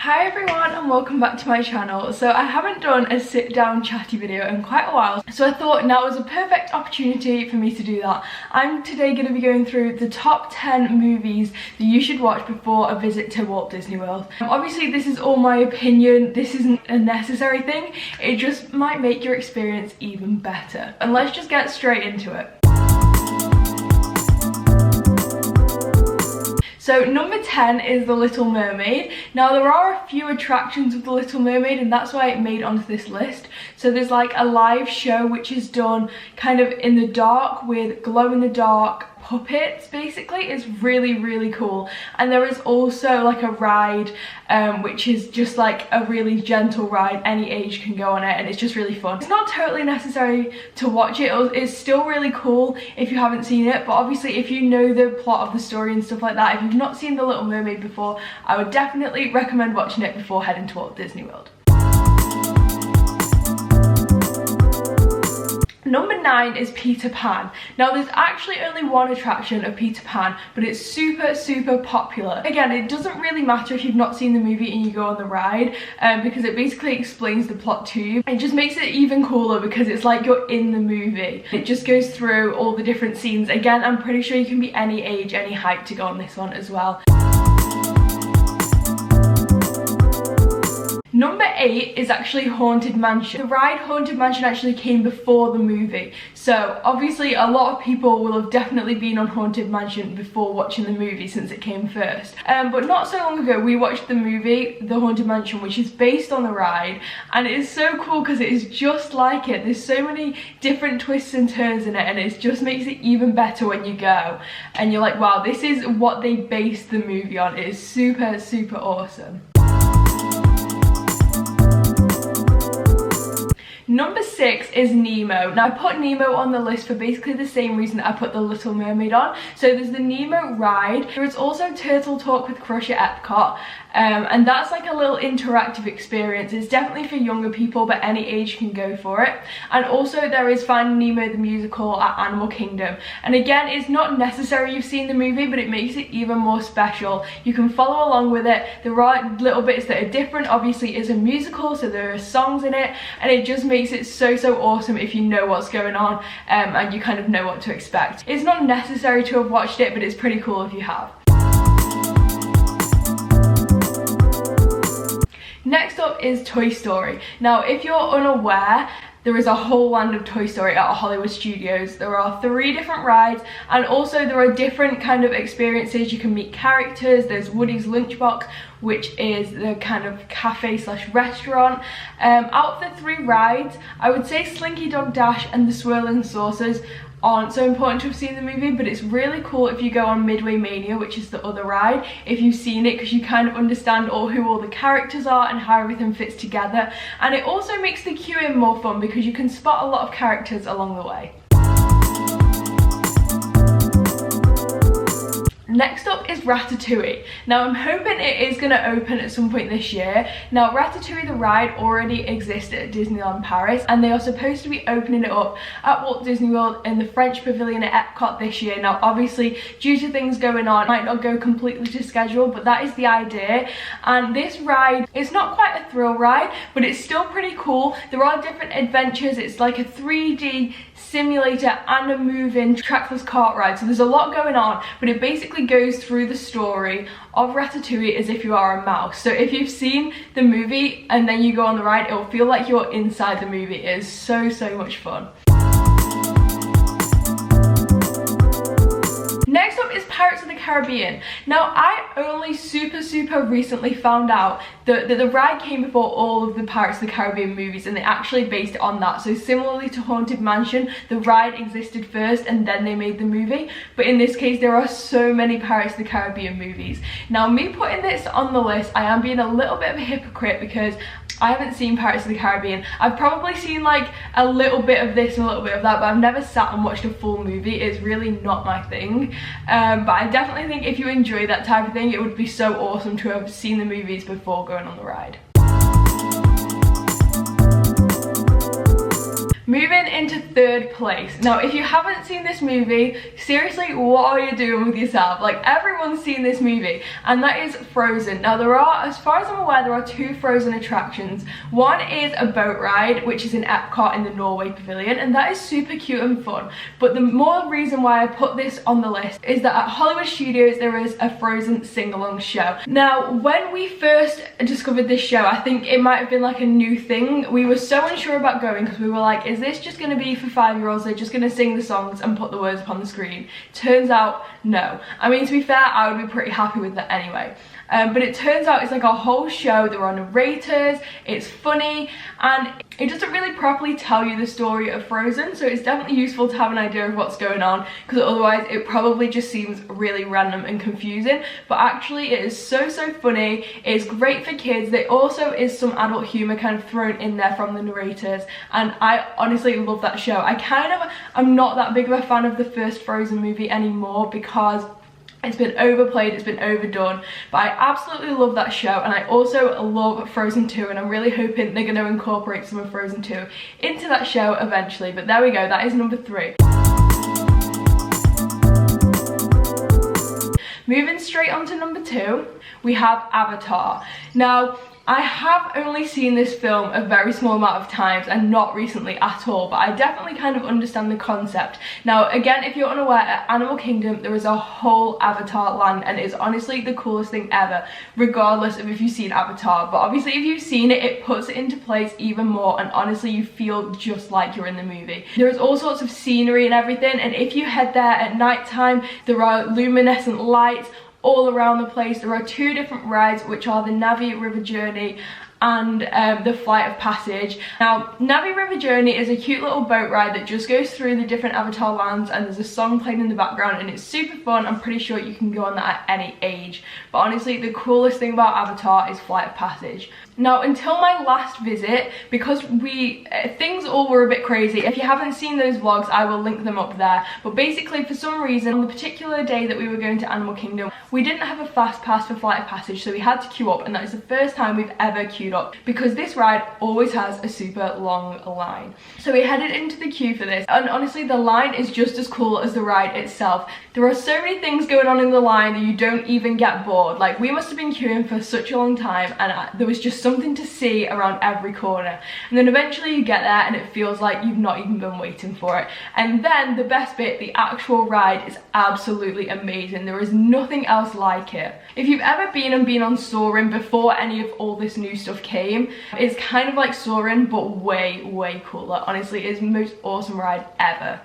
Hi everyone and welcome back to my channel. So I haven't done a sit down chatty video in quite a while, so I thought now was a perfect opportunity for me to do that. I'm today going to be going through the top 10 movies that you should watch before a visit to Walt Disney World. Obviously this is all my opinion, this isn't a necessary thing, it just might make your experience even better. And let's just get straight into it. So number 10 is The Little Mermaid. Now there are a few attractions with The Little Mermaid and that's why it made onto this list. So there's like a live show which is done kind of in the dark with glow in the dark puppets basically. It's really cool. And there is also like a ride which is just like a really gentle ride, any age can go on it and it's just really fun. It's not totally necessary to watch it, it's still really cool if you haven't seen it, but obviously if you know the plot of the story and stuff like that, if you've not seen The Little Mermaid before, I would definitely recommend watching it before heading to Walt Disney World. Number 9 is Peter Pan. Now there's actually only one attraction of Peter Pan, but it's super popular. Again, it doesn't really matter if you've not seen the movie and you go on the ride, because it basically explains the plot to you. It just makes it even cooler because it's like you're in the movie. It just goes through all the different scenes. Again, I'm pretty sure you can be any age, any height to go on this one as well. Number 8 is actually Haunted Mansion. The ride Haunted Mansion actually came before the movie. So obviously a lot of people will have definitely been on Haunted Mansion before watching the movie since it came first. But not so long ago we watched the movie, The Haunted Mansion, which is based on the ride. And it is so cool because it is just like it. There's so many different twists and turns in it and it just makes it even better when you go. And you're like, wow, this is what they based the movie on. It is super awesome. Number 6 is Nemo. Now I put Nemo on the list for basically the same reason that I put The Little Mermaid on. So there's the Nemo ride. There is also Turtle Talk with Crush at Epcot. And that's like a little interactive experience. It's definitely for younger people, but any age can go for it. And also there is Finding Nemo the musical at Animal Kingdom. And again, it's not necessary you've seen the movie, but it makes it even more special. You can follow along with it. There are little bits that are different. Obviously it's a musical, so there are songs in it, and it just makes it so awesome if you know what's going on and you kind of know what to expect. It's not necessary to have watched it, but it's pretty cool if you have. Next up is Toy Story. Now if you're unaware, there is a whole land of Toy Story at Hollywood Studios. There are 3 different rides and also there are different kind of experiences. You can meet characters. There's Woody's Lunchbox, which is the kind of cafe slash restaurant. Out of the 3 rides, I would say Slinky Dog Dash and the Swirling Saucers aren't so important to have seen the movie, but it's really cool if you go on Midway Mania, which is the other ride, if you've seen it, because you kind of understand who all the characters are and how everything fits together. And it also makes the queuing more fun because you can spot a lot of characters along the way. Next up is Ratatouille. Now I'm hoping it is going to open at some point this year. Now Ratatouille the ride already exists at Disneyland Paris and they are supposed to be opening it up at Walt Disney World in the French Pavilion at Epcot this year. Now obviously due to things going on, it might not go completely to schedule, but that is the idea. And this ride, it's not quite a thrill ride, but it's still pretty cool. There are different adventures. It's like a 3D simulator and a moving trackless cart ride, so there's a lot going on, but it basically goes through the story of Ratatouille as if you are a mouse. So if you've seen the movie and then you go on the ride, it will feel like you're inside the movie. It is so much fun. Next up is Pirates of the Caribbean. Now I only super recently found out that the ride came before all of the Pirates of the Caribbean movies and they actually based it on that. So similarly to Haunted Mansion, the ride existed first and then they made the movie. But in this case there are so many Pirates of the Caribbean movies. Now me putting this on the list, I am being a little bit of a hypocrite because I haven't seen Pirates of the Caribbean. I've probably seen like a little bit of this and a little bit of that, but I've never sat and watched a full movie. It's really not my thing. But I definitely think if you enjoy that type of thing, it would be so awesome to have seen the movies before going on the ride. Moving into third place. Now, if you haven't seen this movie, seriously, what are you doing with yourself? Like, everyone's seen this movie, and that is Frozen. Now, there are, as far as I'm aware, there are 2 Frozen attractions. One is a boat ride, which is in Epcot in the Norway Pavilion, and that is super cute and fun. But the more reason why I put this on the list is that at Hollywood Studios, there is a Frozen sing-along show. Now, when we first discovered this show, I think it might have been like a new thing. We were so unsure about going because we were like, is this just going to be for 5-year-olds? They're just going to sing the songs and put the words up on the screen. Turns out, no. I mean, to be fair, I would be pretty happy with that anyway. But it turns out it's like a whole show. There are narrators, it's funny, and it doesn't really properly tell you the story of Frozen, so it's definitely useful to have an idea of what's going on, because otherwise it probably just seems really random and confusing. But actually it is so funny. It's great for kids. There also is some adult humor kind of thrown in there from the narrators, and I honestly love that show. I'm not that big of a fan of the first Frozen movie anymore because it's been overplayed, it's been overdone, but I absolutely love that show, and I also love Frozen 2, and I'm really hoping they're going to incorporate some of Frozen 2 into that show eventually. But there we go, that is number 3. Moving straight on to number 2, we have Avatar. Now, I have only seen this film a very small amount of times and not recently at all, but I definitely kind of understand the concept. Now, again, if you're unaware, at Animal Kingdom there is a whole Avatar land, and it's honestly the coolest thing ever, regardless of if you've seen Avatar. But obviously if you've seen it, it puts it into place even more, and honestly you feel just like you're in the movie. There is all sorts of scenery and everything, and if you head there at night time, there are luminescent lights all around the place. There are 2 different rides, which are the Navi River Journey and the Flight of Passage. Now, Navi River Journey is a cute little boat ride that just goes through the different Avatar lands, and there's a song playing in the background, and it's super fun. I'm pretty sure you can go on that at any age. But honestly, the coolest thing about Avatar is Flight of Passage. Now, until my last visit, because things all were a bit crazy. If you haven't seen those vlogs, I will link them up there. But basically, for some reason, on the particular day that we were going to Animal Kingdom, we didn't have a fast pass for Flight of Passage, so we had to queue up, and that is the first time we've ever queued up, because this ride always has a super long line. So we headed into the queue for this, and honestly, the line is just as cool as the ride itself. There are so many things going on in the line that you don't even get bored. Like, we must have been queuing for such a long time, and there was just something to see around every corner, and then eventually you get there and it feels like you've not even been waiting for it. And then the best bit, the actual ride, is absolutely amazing. There is nothing else like it. If you've ever been on Soarin' before any of all this new stuff came, it's kind of like Soarin' but way cooler. Honestly, it is the most awesome ride ever.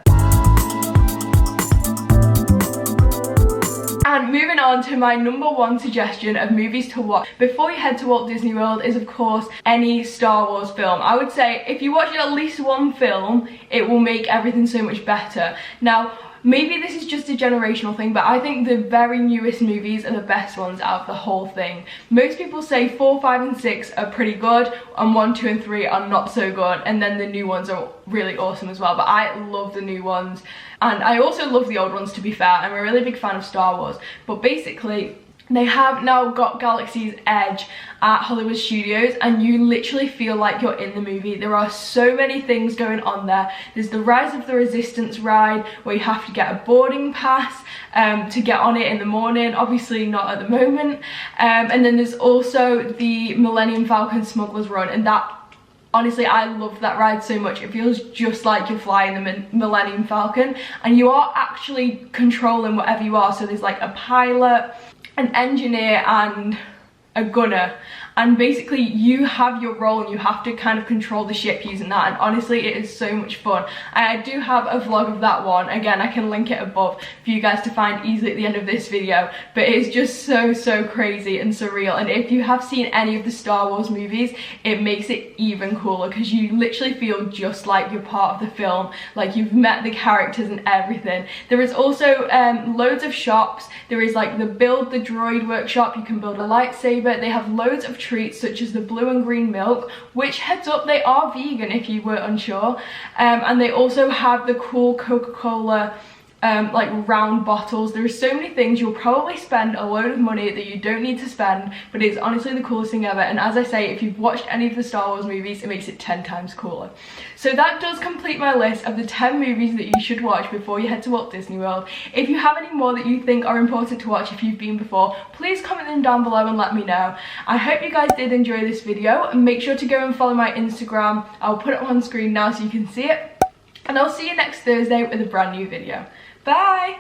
And moving on to my number 1 suggestion of movies to watch before you head to Walt Disney World is, of course, any Star Wars film. I would say if you watch at least 1 film, it will make everything so much better. Now, maybe this is just a generational thing, but I think the very newest movies are the best ones out of the whole thing. Most people say 4, 5 and 6 are pretty good, and 1, 2 and 3 are not so good, and then the new ones are really awesome as well. But I love the new ones, and I also love the old ones, to be fair. I'm a really big fan of Star Wars. But basically, they have now got Galaxy's Edge at Hollywood Studios, and you literally feel like you're in the movie. There are so many things going on there. There's the Rise of the Resistance ride, where you have to get a boarding pass to get on it in the morning. Obviously not at the moment. And then there's also the Millennium Falcon Smuggler's Run, and that, honestly, I love that ride so much. It feels just like you're flying the Millennium Falcon, and you are actually controlling whatever you are. So there's like a pilot, an engineer, and a gunner, and basically you have your role and you have to kind of control the ship using that, and honestly it is so much fun. I do have a vlog of that one. Again, I can link it above for you guys to find easily at the end of this video, but it's just so crazy and surreal. And if you have seen any of the Star Wars movies, it makes it even cooler, because you literally feel just like you're part of the film, like you've met the characters and everything. There is also loads of shops. There is like the Build the Droid workshop. You can build a lightsaber. They have loads of treats, such as the blue and green milk, which, heads up, they are vegan if you were unsure. And they also have the cool Coca-Cola like round bottles. There are so many things. You'll probably spend a load of money that you don't need to spend, but it's honestly the coolest thing ever. And as I say, if you've watched any of the Star Wars movies, it makes it 10 times cooler. So that does complete my list of the 10 movies that you should watch before you head to Walt Disney World. If you have any more that you think are important to watch if you've been before, please comment them down below and let me know. I hope you guys did enjoy this video, and make sure to go and follow my Instagram. I'll put it on screen now so you can see it. And I'll see you next Thursday with a brand new video. Bye!